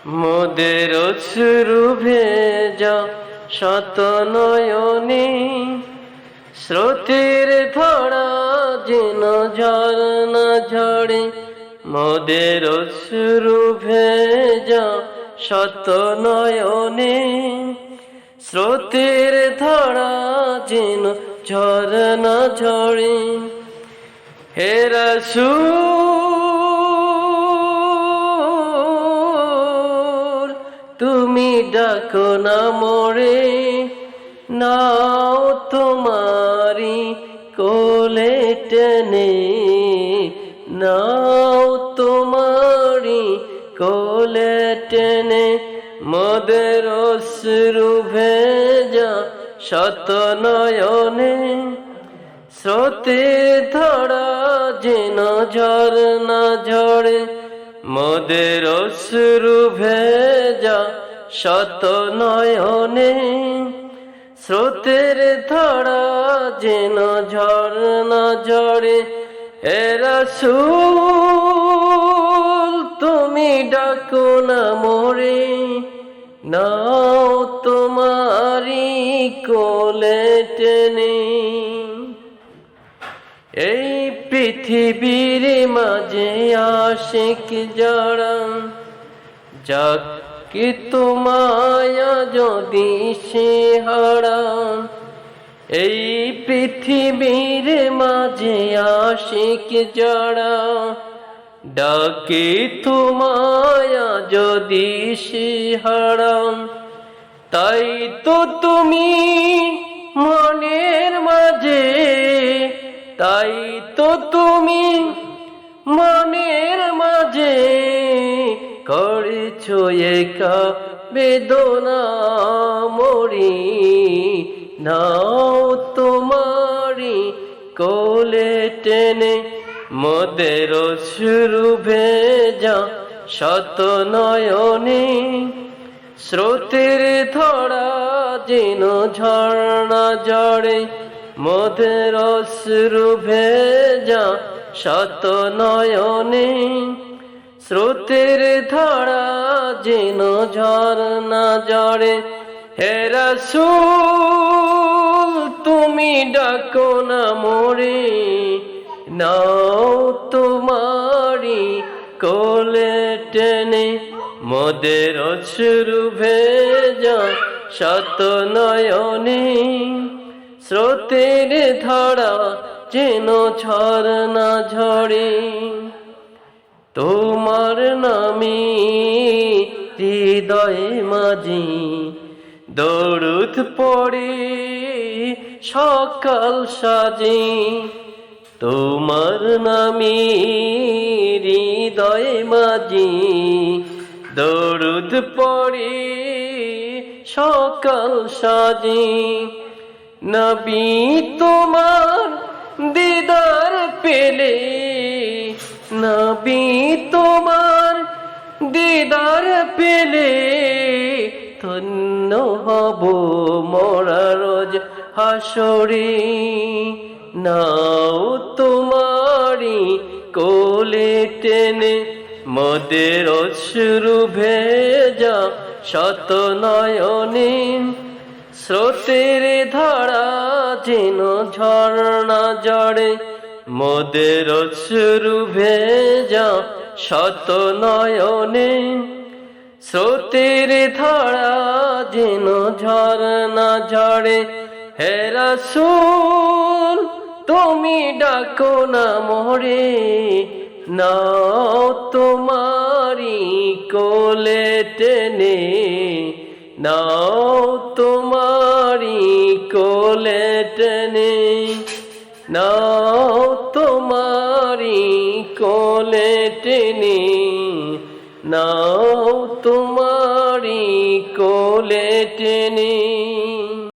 মোদের অশ্রু ভেজা শত নয়নে, স্রোতের ধারা যেন ঝরনা ঝরে। মোদের অশ্রু ভেজা শত নয়নে, স্রোতের ধারা যেন ঝরনা ঝরে। হে রাসূল তুমি ডাকো না মোরে, নাও তোমারি কোলে টেনে, নাও তোমারি কোলে টেনে। মোদের অশ্রু ভেজা শত নয়নে, স্রোতের ধারা যেন ঝরনা ঝরে। মোদের অশ্রু ভেজা শত নয়নে, স্রোতের ধারা যেন ঝরনা ঝরে। হে রাসূল তুমি ডাকো না মোরে, নাও তোমারি কোলে টেনে। এই পৃথিবীর মাঝে আশিক যারা, যাকে তোমায় যদি সে হারা। এই পৃথিবীর মাঝে আশিক যারা, ডাকে তোমায় যদি সে হারা। তাই তো তুমি মনের মাঝে, তাই তো তুমি মনের মাঝে করেছো একা বেদনা মরি। নাও তোমারি কোলে টেনে, মোদের অশ্রু ভেজা শত নয়নে, স্রোতের ধারা যেন ঝরনা ঝরে। মোদের অশ্রু ভেজা শত নয়নে, স্রোতের ধারা যেন ঝরনা ঝরে। হে রাসূল তুমি ডাকো না মোরে, নাও তোমারি কোলে টেনে। মোদের অশ্রু ভেজা শত নয়নে, স্রোতের ধারা যেন ঝরনা ঝরে। তোমার নামে হৃদয়ে মাঝে দরুদ পড়ে সকাল সাজে। তোমার নামে হৃদয়ে মাঝে দরুদ পড়ে সকাল সাজে। নবী তোমার দিদার পেলে, নবী তোমার দিদার পেলে, ধন্য হব মোরা রোজ হাসরে। নাও তোমারি কোলে টেনে, মোদের অশ্রু ভেজা শত নয়নে, স্রোতের ধারা যেন ঝরনা ঝরে। মোদের অশ্রু ভেজা শত নয়নে, স্রোতের ধারা যেন ঝরনা ঝরে। হে রাসূল তুমি ডাকো না মোরে, নাও তোমারি কোলে টেনে, নাও তোমারি কোলে টেনে, নাও তোমারি কোলে টেনে, নাও